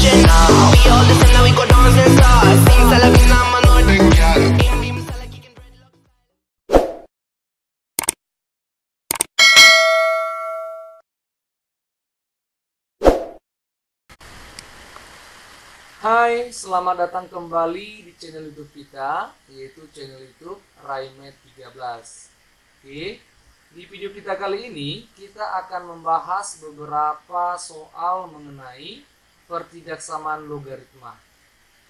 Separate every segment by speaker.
Speaker 1: attention now. We all listen now, we go dance and start. Sing Salavina, man,
Speaker 2: Hai, selamat datang kembali di channel YouTube kita, yaitu channel YouTube Raimet 13. Oke, di video kita kali ini kita akan membahas beberapa soal mengenai pertidaksamaan logaritma.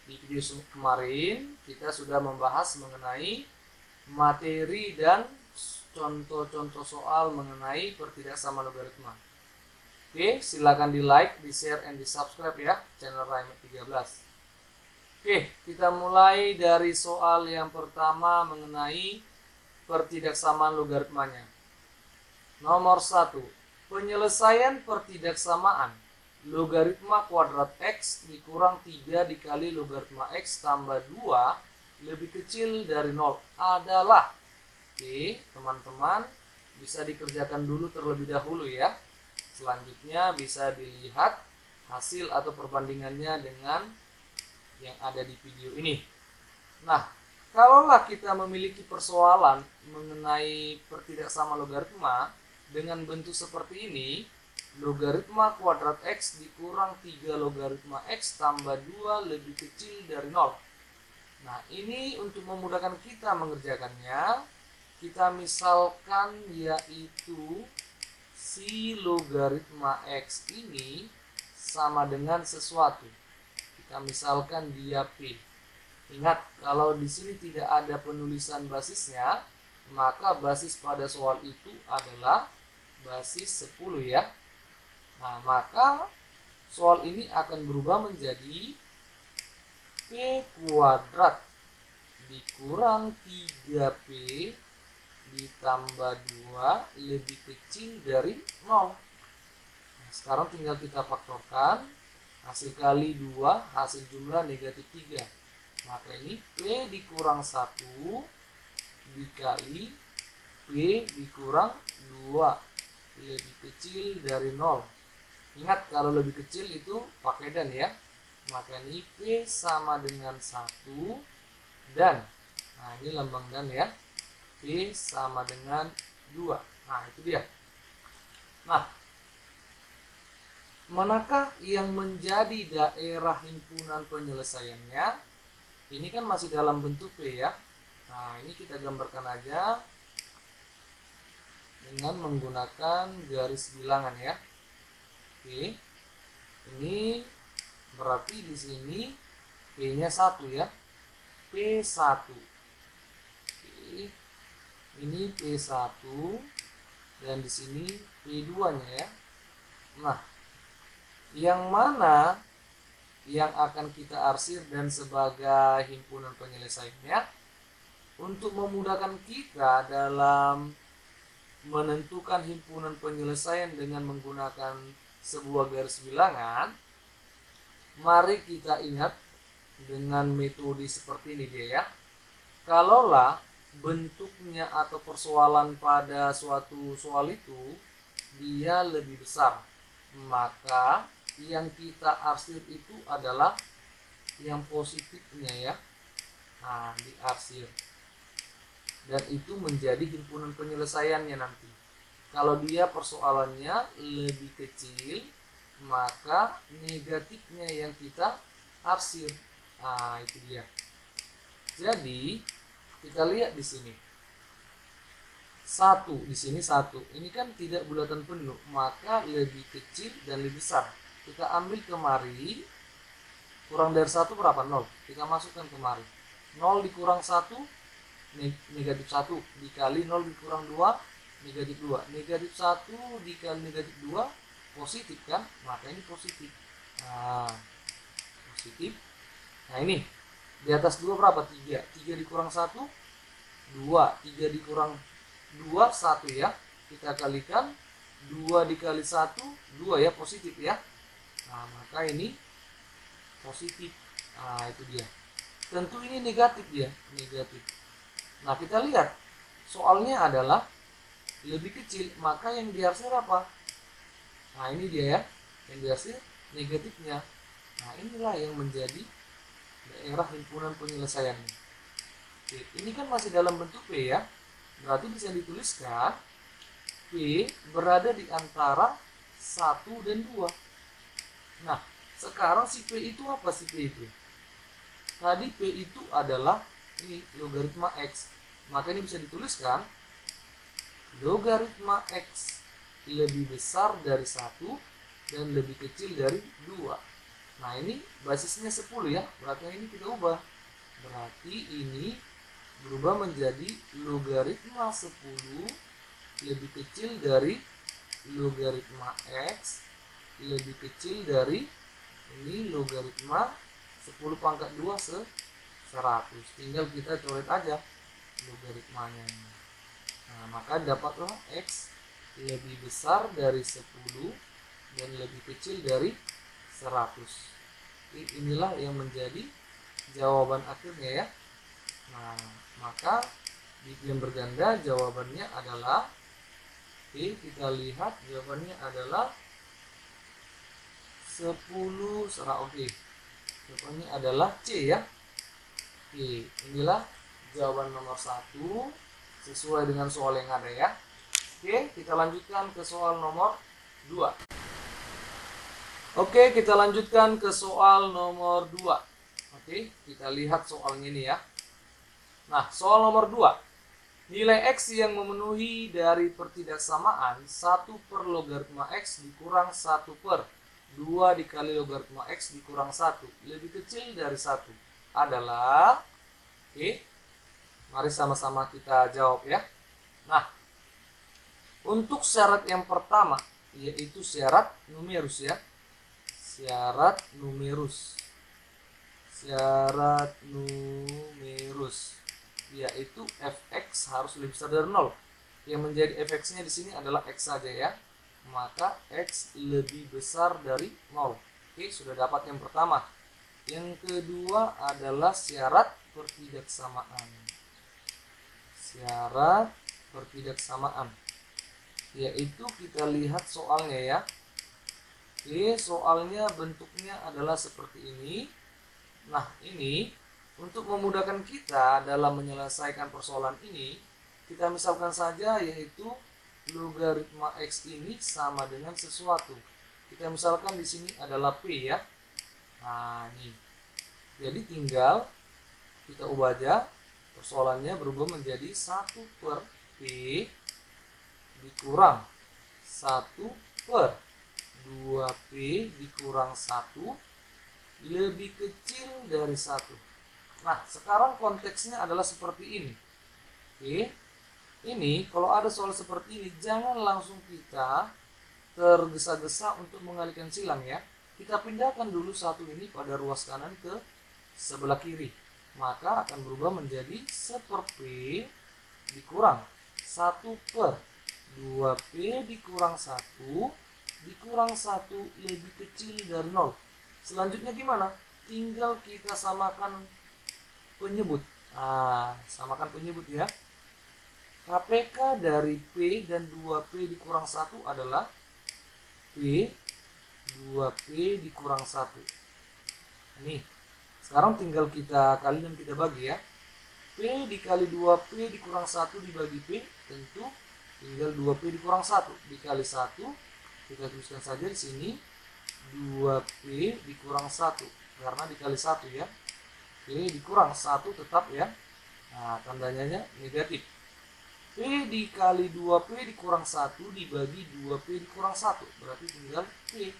Speaker 2: Di video kemarin kita sudah membahas mengenai materi dan contoh-contoh soal mengenai pertidaksamaan logaritma. Oke, silakan di like, di share, and di subscribe ya channel Raimet 13. Oke, kita mulai dari soal yang pertama mengenai pertidaksamaan logaritmanya. Nomor 1. Penyelesaian pertidaksamaan logaritma kuadrat X dikurang 3 dikali logaritma X tambah 2 lebih kecil dari 0 adalah. Oke, teman-teman bisa dikerjakan dulu terlebih dahulu ya. Selanjutnya bisa dilihat hasil atau perbandingannya dengan yang ada di video ini. Nah, kalaulah kita memiliki persoalan mengenai pertidaksamaan logaritma dengan bentuk seperti ini, logaritma kuadrat X dikurang 3 logaritma X tambah 2 lebih kecil dari 0. Nah, ini untuk memudahkan kita mengerjakannya, kita misalkan yaitu si logaritma X ini sama dengan sesuatu. Kita misalkan dia P. Ingat, kalau di sini tidak ada penulisan basisnya, maka basis pada soal itu adalah basis 10 ya. Nah, maka soal ini akan berubah menjadi P kuadrat dikurang 3P ditambah 2 lebih kecil dari 0. Nah, sekarang tinggal kita faktorkan. Hasil kali 2, hasil jumlah negatif 3. Maka ini P dikurang 1 dikali P dikurang 2 lebih kecil dari 0. Ingat, kalau lebih kecil itu pakai dan ya. Maka ini P sama dengan 1 dan. Nah, ini lambang dan ya. P sama dengan 2. Nah, itu dia. Nah, manakah yang menjadi daerah himpunan penyelesaiannya? Ini kan masih dalam bentuk P ya. Nah, ini kita gambarkan aja dengan menggunakan garis bilangan ya. Oke. Ini berarti di sini P-nya 1 ya. P1. Oke. Ini P1 dan di sini P2-nya ya. Nah, yang mana yang akan kita arsir dan sebagai himpunan penyelesaiannya? Untuk memudahkan kita dalam menentukan himpunan penyelesaian dengan menggunakan sebuah garis bilangan, mari kita ingat dengan metode seperti ini dia ya. Kalaulah bentuknya atau persoalan pada suatu soal itu dia lebih besar, maka yang kita arsir itu adalah yang positifnya ya. Nah, diarsir dan itu menjadi himpunan penyelesaiannya nanti. Kalau dia persoalannya lebih kecil, maka negatifnya yang kita arsir. Nah, itu dia. Jadi kita lihat di sini 1, di sini 1. Ini kan tidak bulatan penuh, maka lebih kecil dan lebih besar. Kita ambil kemari, kurang dari 1 berapa? 0. Kita masukkan kemari. 0 dikurang 1 negatif 1 dikali 0 dikurang 2 negatif 2. Negatif 1 dikali negatif 2 positif kan? Maka ini positif. Nah, positif. Nah, ini di atas 2 berapa? 3. 3 dikurang 1 2. 3 dikurang 2 1 ya. Kita kalikan 2 dikali 1 2 ya, positif ya. Nah, maka ini positif. Nah, itu dia. Tentu ini negatif ya, negatif. Nah, kita lihat soalnya adalah lebih kecil, maka yang diarsir apa? Nah, ini dia ya, yang diarsir negatifnya. Nah, inilah yang menjadi daerah himpunan penyelesaiannya. Oke, ini kan masih dalam bentuk P ya. Berarti bisa dituliskan P berada di antara 1 dan 2. Nah, sekarang si P itu apa si P itu? Tadi P itu adalah ini logaritma X. Maka ini bisa dituliskan logaritma X lebih besar dari 1 dan lebih kecil dari 2. Nah, ini basisnya 10 ya. Berarti ini kita ubah. Berarti ini berubah menjadi logaritma 10 lebih kecil dari logaritma X lebih kecil dari ini logaritma 10 pangkat 2 100. Tinggal kita coret aja logaritmanya. Nah, maka dapatlah X lebih besar dari 10 dan lebih kecil dari 100. Inilah yang menjadi jawaban akhirnya ya. Nah, maka di yang berganda jawabannya adalah kita lihat jawabannya adalah 10 oke. Jawabannya adalah C ya. Oke, inilah jawaban nomor 1 sesuai dengan soal yang ada ya. Oke, kita lanjutkan ke soal nomor 2. Oke, kita lanjutkan ke soal nomor 2. Oke, kita lihat soalnya ini ya. Nah, soal nomor 2. Nilai X yang memenuhi dari pertidaksamaan 1 per logaritma X dikurang 1 per 2 dikali logaritma X dikurang 1 lebih kecil dari 1 adalah mari sama-sama kita jawab ya. Nah, untuk syarat yang pertama yaitu syarat numerus ya. Syarat numerus yaitu fx harus lebih besar dari 0. Yang menjadi fx-nya di sini adalah x saja ya. Maka x lebih besar dari 0. Oke, sudah dapat yang pertama. Yang kedua adalah syarat pertidaksamaan. Syarat pertidaksamaan yaitu kita lihat soalnya ya. Oke, soalnya bentuknya adalah seperti ini. Nah, ini untuk memudahkan kita dalam menyelesaikan persoalan ini, kita misalkan saja yaitu logaritma X ini sama dengan sesuatu. Kita misalkan di sini adalah P ya. Nah, ini. Jadi tinggal kita ubah aja. Persoalannya berubah menjadi 1 per P dikurang 1 per 2P dikurang 1 lebih kecil dari 1. Nah, sekarang konteksnya adalah seperti ini. Oke. Ini kalau ada soal seperti ini jangan langsung kita tergesa-gesa untuk mengalihkan silang ya. Kita pindahkan dulu satu ini pada ruas kanan ke sebelah kiri. Maka akan berubah menjadi 1 per P dikurang 1 per 2P dikurang 1 dikurang 1 lebih kecil dari 0. Selanjutnya gimana? Tinggal kita samakan penyebut. Samakan penyebut ya. KPK dari P dan 2P dikurang 1 adalah P 2P dikurang 1. Nih, sekarang tinggal kita kali dan kita bagi ya. P dikali 2P dikurang 1 dibagi P, tentu tinggal 2P dikurang 1 dikali 1. Kita tuliskan saja di sini 2P dikurang 1 karena dikali 1 ya. P dikurang 1 tetap ya. Nah, tandanya negatif. P dikali 2P dikurang 1 dibagi 2P dikurang 1. Berarti tinggal P.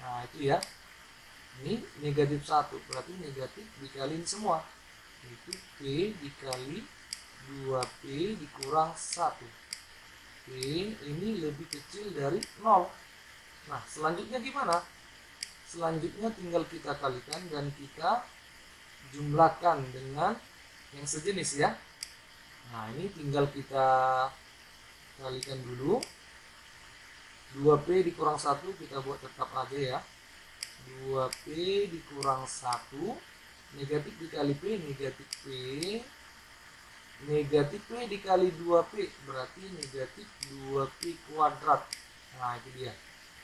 Speaker 2: Nah, itu ya. Ini negatif 1. Berarti negatif dikaliin semua. Itu P dikali 2P dikurang 1. P ini lebih kecil dari 0. Nah, selanjutnya gimana? Selanjutnya tinggal kita kalikan dan kita jumlahkan dengan yang sejenis ya. Nah, ini tinggal kita kalikan dulu. 2P dikurang 1 kita buat tetap aja ya. 2P dikurang 1 negatif dikali P negatif P negatif P dikali 2P berarti negatif 2P kuadrat. Nah, itu dia.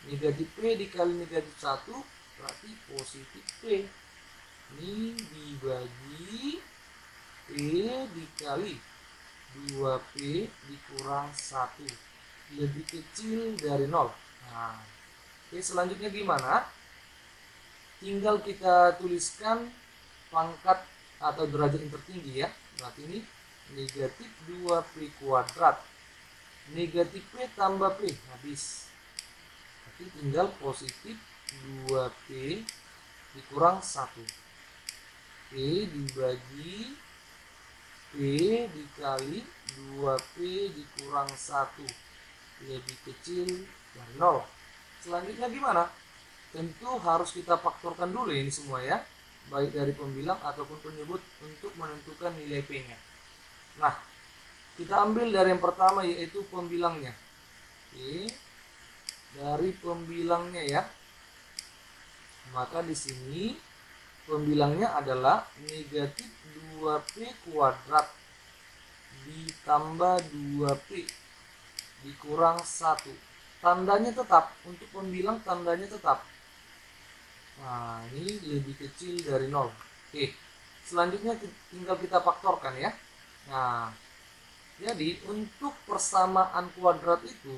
Speaker 2: Negatif P dikali negatif 1 berarti positif P. Ini dibagi P dikali 2P dikurang 1 lebih kecil dari 0. Nah, oke, selanjutnya gimana? Tinggal kita tuliskan pangkat atau derajat yang tertinggi ya. Berarti ini negatif 2P kuadrat. Negatif P tambah P, habis. Berarti tinggal positif 2P dikurang 1. P dibagi P dikali 2P dikurang 1 lebih kecil dari 0. Selanjutnya gimana? Tentu harus kita faktorkan dulu ini semua ya, baik dari pembilang ataupun penyebut untuk menentukan nilai P-nya. Nah, kita ambil dari yang pertama yaitu pembilangnya. Oke, dari pembilangnya ya. Maka di sini pembilangnya adalah negatif 2P kuadrat ditambah 2P dikurang 1. Tandanya tetap, untuk pembilang tandanya tetap. Nah, ini lebih kecil dari 0. Oke, selanjutnya tinggal kita faktorkan ya. Nah, jadi untuk persamaan kuadrat itu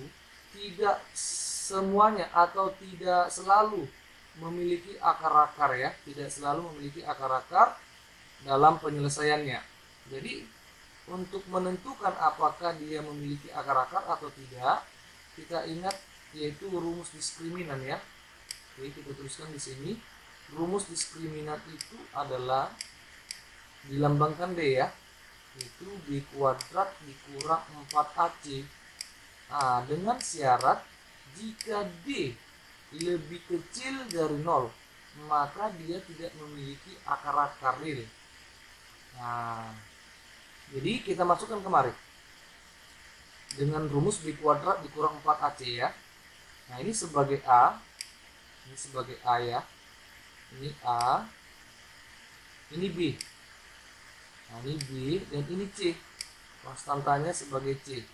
Speaker 2: tidak semuanya atau tidak selalu memiliki akar-akar ya, tidak selalu memiliki akar-akar dalam penyelesaiannya. Jadi untuk menentukan apakah dia memiliki akar-akar atau tidak, kita ingat yaitu rumus diskriminan ya. Oke, kita tuliskan di sini. Rumus diskriminat itu adalah dilambangkan D ya, yaitu B kuadrat dikurang 4AC. Nah, dengan syarat jika D lebih kecil dari 0, maka dia tidak memiliki akar-akar real. Nah, jadi kita masukkan kemari dengan rumus B kuadrat dikurang 4AC ya. Nah, ini sebagai A, ini sebagai A ya, ini A, ini B, nah ini B, dan ini C, konstantanya sebagai C.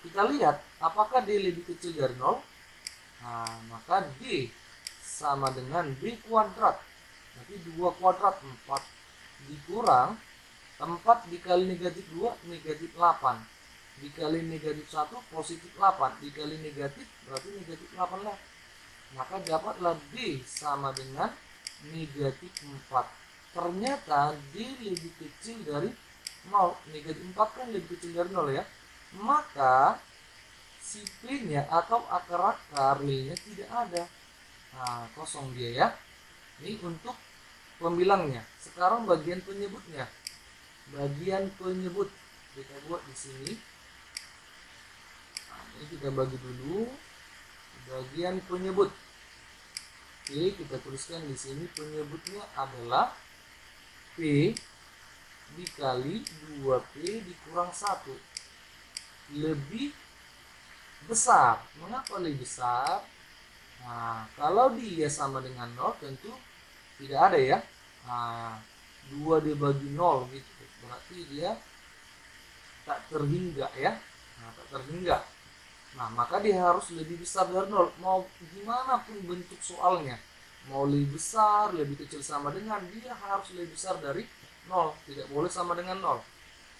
Speaker 2: Kita lihat apakah D lebih kecil dari 0. Nah, maka D sama dengan B kuadrat, berarti 2 kuadrat 4 dikurang 4 dikali negatif 2 negatif 8 dikali negatif 1 positif 8 dikali negatif berarti negatif 8 lah. Maka dapatlah D sama dengan negatif 4. Ternyata D lebih kecil dari 0. Negatif 4 kan lebih kecil dari 0 ya. Maka si P-nya atau akar-akar realnya tidak ada. Nah, kosong dia ya. Ini untuk pembilangnya. Sekarang bagian penyebutnya. Bagian penyebut kita buat di sini. Nah, ini kita bagi dulu. Bagian penyebut. Oke, kita tuliskan di sini penyebutnya adalah P dikali 2P dikurang 1 lebih besar. Mengapa lebih besar? Nah, kalau dia sama dengan 0 tentu tidak ada ya. Nah, 2 dibagi 0 gitu. Berarti dia tak terhingga ya. Nah, tak terhingga. Nah, maka dia harus lebih besar dari 0. Mau gimana pun bentuk soalnya. Mau lebih besar, lebih kecil sama dengan, dia harus lebih besar dari 0. Tidak boleh sama dengan 0.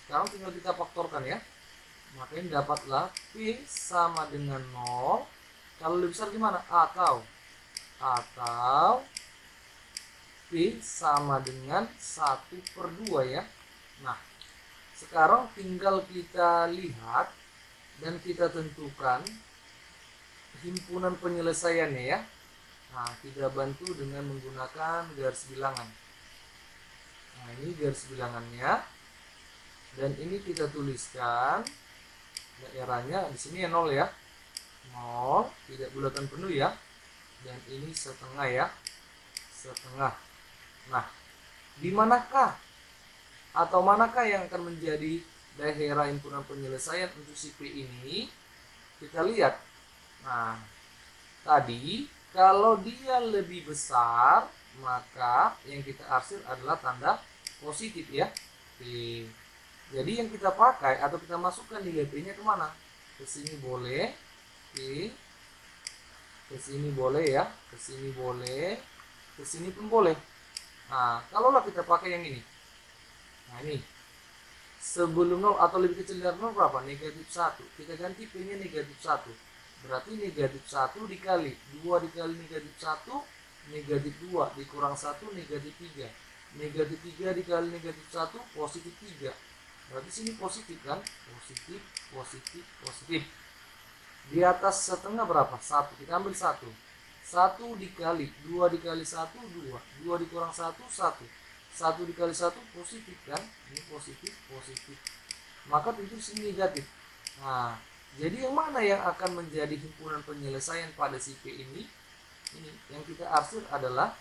Speaker 2: Sekarang tinggal kita faktorkan ya. Maka ini dapatlah P sama dengan 0. Kalau lebih besar gimana? Atau P sama dengan 1/2 ya. Nah, sekarang tinggal kita lihat dan kita tentukan himpunan penyelesaiannya ya. Nah, kita bantu dengan menggunakan garis bilangan. Nah, ini garis bilangannya. Dan ini kita tuliskan daerahnya di sini ya 0 ya. 0, tidak bulatan penuh ya. Dan ini setengah ya. Setengah. Nah, di manakah atau manakah yang akan menjadi daerah himpunan penyelesaian untuk si P ini? Kita lihat. Nah, tadi kalau dia lebih besar, maka yang kita arsir adalah tanda positif ya. Oke. Jadi yang kita pakai atau kita masukkan nilai P-nya kemana? Ke sini boleh. Oke. Ke sini boleh ya. Ke sini boleh. ke sini pun boleh. Nah, kalaulah kita pakai yang ini. Nah, ini. Sebelum 0 atau lebih kecil dari 0 berapa? Negatif 1. Kita ganti P-nya negatif 1. Berarti negatif 1 dikali 2 dikali negatif 1, negatif 2 dikurang 1, negatif 3. Negatif 3 dikali negatif 1, positif 3. Berarti sini positif kan? Positif, positif, positif. Di atas setengah berapa? 1. Kita ambil 1. 1 dikali 2 dikali 1, 2. 2 dikurang 1, 1. 1 dikali 1 positif kan? Ini positif, positif. Maka tentu sini negatif. Nah, jadi yang mana yang akan menjadi himpunan penyelesaian pada si P ini? Ini yang kita arsir adalah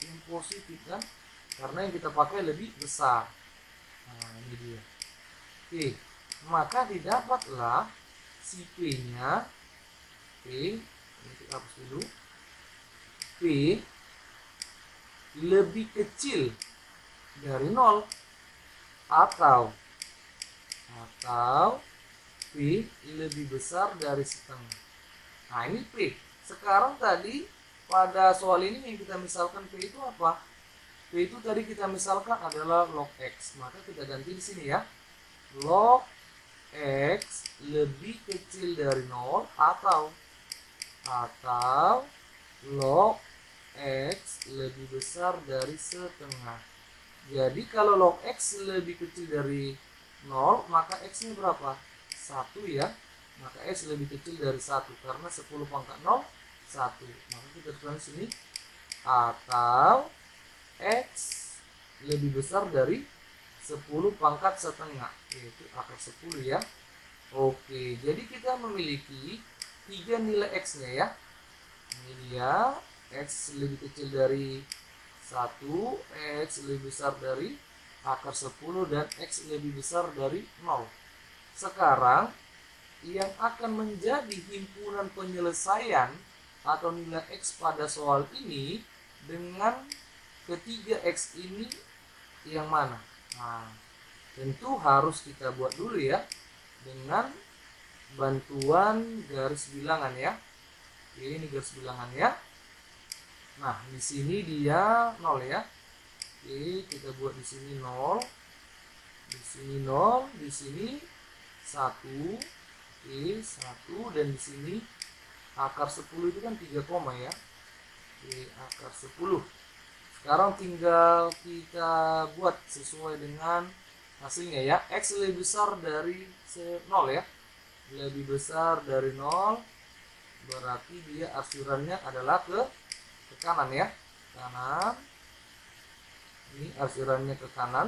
Speaker 2: yang positif kan? Karena yang kita pakai lebih besar. Nah, ini dia. Oke, maka didapatlah si P-nya, P, ini kita hapus dulu, P lebih kecil dari 0 atau P lebih besar dari setengah. Nah, ini P. Sekarang tadi pada soal ini yang kita misalkan P itu apa? P itu tadi kita misalkan adalah log X. Maka kita ganti di sini ya. Log X lebih kecil dari 0 atau log X lebih besar dari setengah. Jadi kalau log X lebih kecil dari 0, maka X ini berapa? 1 ya. Maka X lebih kecil dari 1 karena 10 pangkat 0, 1. Maka kita tuliskan di sini atau X lebih besar dari 10 pangkat setengah, yaitu akar 10 ya. Oke, jadi kita memiliki 3 nilai X-nya ya. Ini dia, X lebih kecil dari 1, X lebih besar dari akar 10, dan X lebih besar dari 0. Sekarang, yang akan menjadi himpunan penyelesaian atau nilai X pada soal ini dengan ketiga X ini yang mana? Nah, tentu harus kita buat dulu ya dengan bantuan garis bilangan ya. Ini garis bilangannya. Nah, di sini dia 0 ya. Oke, kita buat di sini 0. Di sini 0, di sini 1. Oke, 1, dan di sini akar 10 itu kan 3 koma ya. Oke, akar 10. Sekarang tinggal kita buat sesuai dengan hasilnya ya. X lebih besar dari 0 ya. Lebih besar dari 0, berarti dia arsirannya adalah ke kanan ya. Kanan. Ini arsirannya ke kanan.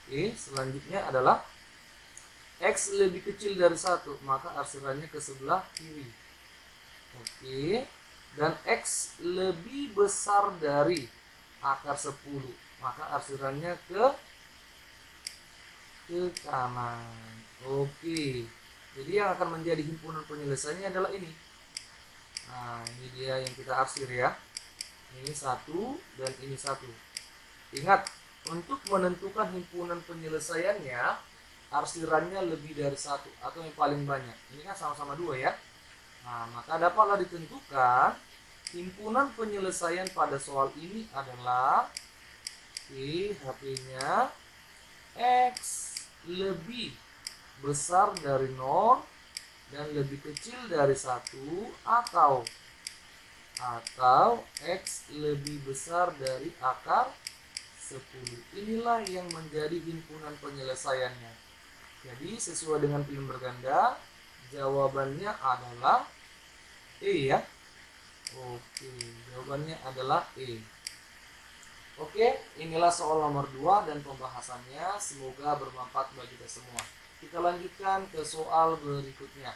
Speaker 2: Oke, selanjutnya adalah X lebih kecil dari 1, maka arsirannya ke sebelah kiri. Oke. Dan X lebih besar dari akar 10, maka arsirannya ke kanan. Oke. Jadi yang akan menjadi himpunan penyelesaiannya adalah ini. Nah, ini dia yang kita arsir ya. Ini 1 dan ini 1. Ingat, untuk menentukan himpunan penyelesaiannya, arsirannya lebih dari 1 atau yang paling banyak. Ini kan sama-sama 2 ya. Nah, maka dapatlah ditentukan himpunan penyelesaian pada soal ini adalah HP-nya X lebih besar dari 0 dan lebih kecil dari 1 atau X lebih besar dari akar 10. Inilah yang menjadi himpunan penyelesaiannya. Jadi sesuai dengan pilihan berganda, jawabannya adalah E ya. Oke, jawabannya adalah E. Oke, inilah soal nomor 2 dan pembahasannya. Semoga bermanfaat bagi kita semua. Kita lanjutkan ke soal berikutnya.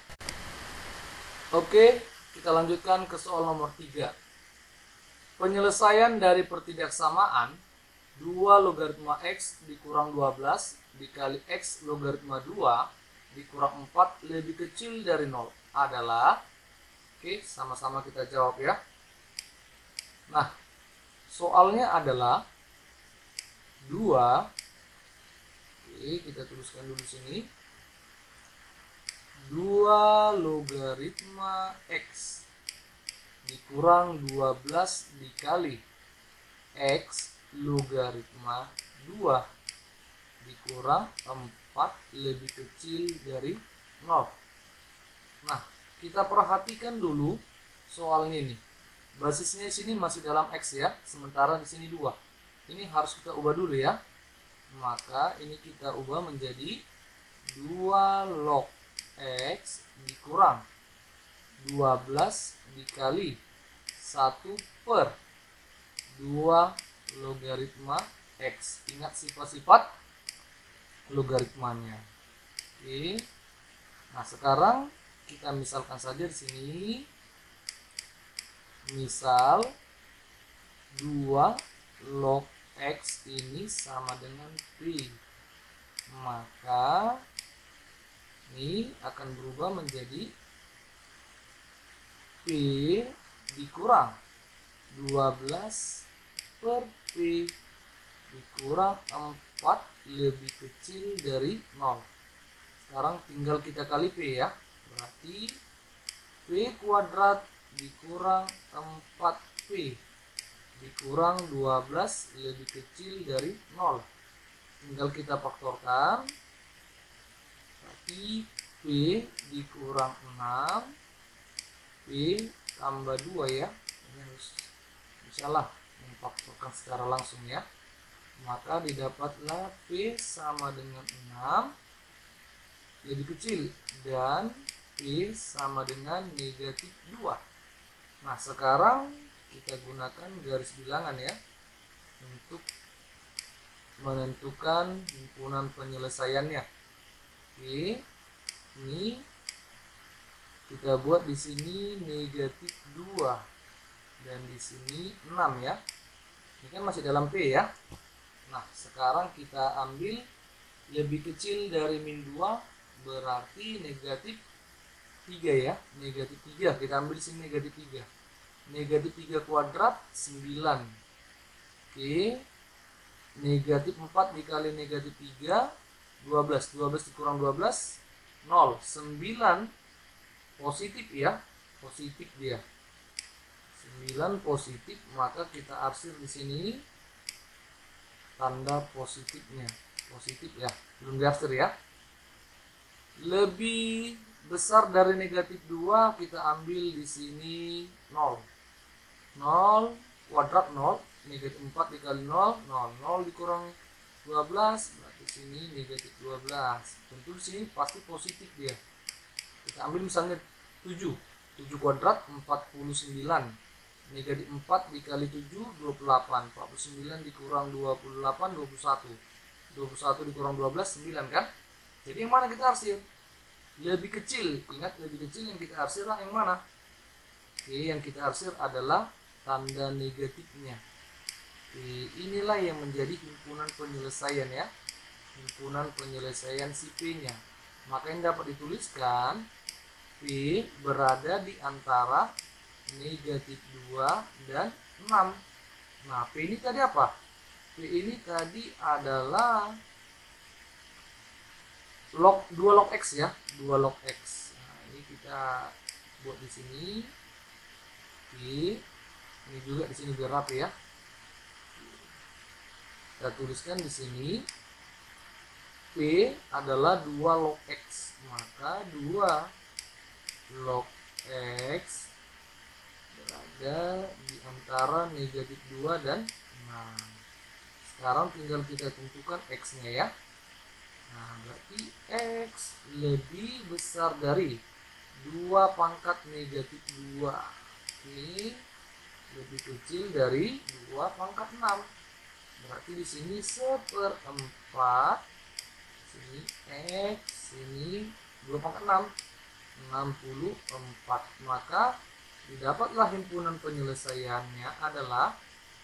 Speaker 2: Oke, kita lanjutkan ke soal nomor 3. Penyelesaian dari pertidaksamaan 2 logaritma X dikurang 12 dikali X logaritma 2 dikurang 4 lebih kecil dari 0 adalah, oke, sama-sama kita jawab ya. Nah, soalnya adalah 2, oke, kita tuliskan dulu sini, 2 logaritma X dikurang 12 dikali X logaritma 2 dikurang 4 lebih kecil dari 0. Nah, kita perhatikan dulu soalnya ini. Basisnya di sini masih dalam X ya, sementara di sini 2. Ini harus kita ubah dulu ya. Maka ini kita ubah menjadi 2 log X dikurang 12 dikali 1 per 2 logaritma X. Ingat sifat-sifat logaritmanya. Oke. Nah, sekarang kita misalkan saja di sini. Misal 2 log X ini sama dengan P. Maka ini akan berubah menjadi P dikurang 12 per P dikurang 4 lebih kecil dari 0. Sekarang tinggal kita kali P ya. Berarti P kuadrat dikurang 4P dikurang 12 lebih kecil dari 0. Tinggal kita faktorkan. Berarti P dikurang 6 P tambah 2 ya. Ini harus bisalah memfaktorkan secara langsung ya. Maka didapatlah P sama dengan 6 lebih kecil dan P sama dengan negatif 2. Nah, sekarang kita gunakan garis bilangan ya untuk menentukan himpunan penyelesaiannya. Oke, ini kita buat di sini negatif 2 dan di sini 6 ya. Ini kan masih dalam P ya. Nah, sekarang kita ambil lebih kecil dari min 2 berarti negatif 3 ya. Negatif 3 kita ambil di sini negatif 3. Negatif 3 kuadrat 9. Oke. Negatif 4 dikali negatif 3 12. 12 dikurang 12 0. 9 positif ya. Positif dia. 9 positif, maka kita arsir di sini tanda positifnya. Positif ya. Belum diarsir ya. Lebih besar dari negatif 2 kita ambil di sini 0. 0 kuadrat 0, negatif 4 dikali 0, 0. 0 dikurang 12, berarti sini negatif 12. Tentu di sini pasti positif dia. Kita ambil misalnya 7. 7 kuadrat 49. Negatif 4 dikali 7 28. 49 dikurang 28 21. 21 dikurang 12 9 kan? Jadi yang mana kita arsir? Lebih kecil. Ingat lebih kecil yang kita arsir yang mana? Oke, yang kita arsir adalah tanda negatifnya. Oke, inilah yang menjadi himpunan penyelesaian ya. Himpunan penyelesaian si P-nya. Maka yang dapat dituliskan P berada di antara negatif 2 dan 6. Nah, P ini tadi apa? P ini tadi adalah log 2 log X ya, 2 log X. Nah, ini kita buat di sini. Oke. Ini juga di sini biar rapi ya. Kita tuliskan di sini P adalah 2 log X. Maka 2 log X berada di antara negatif 2 dan 6. Sekarang tinggal kita tentukan X-nya ya. Nah, berarti X lebih besar dari 2 pangkat negatif 2. Oke. Lebih kecil dari 2 pangkat 6. Berarti di sini 1/4. Sini X, sini 2 pangkat 6. 64. Maka didapatlah himpunan penyelesaiannya adalah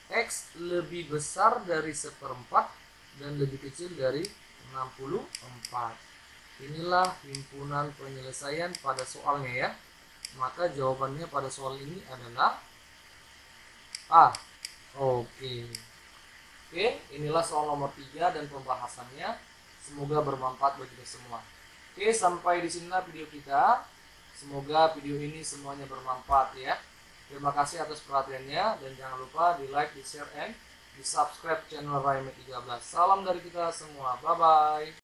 Speaker 2: X lebih besar dari 1/4 dan lebih kecil dari 64. Inilah himpunan penyelesaian pada soalnya ya. Maka jawabannya pada soal ini adalah A. Oke. Oke, inilah soal nomor 3 dan pembahasannya. Semoga bermanfaat bagi kita semua. Oke, sampai di sinilah video kita. Semoga video ini semuanya bermanfaat ya. Terima kasih atas perhatiannya dan jangan lupa di like, di share, and di subscribe channel Raimet 13. Salam dari kita semua. Bye bye.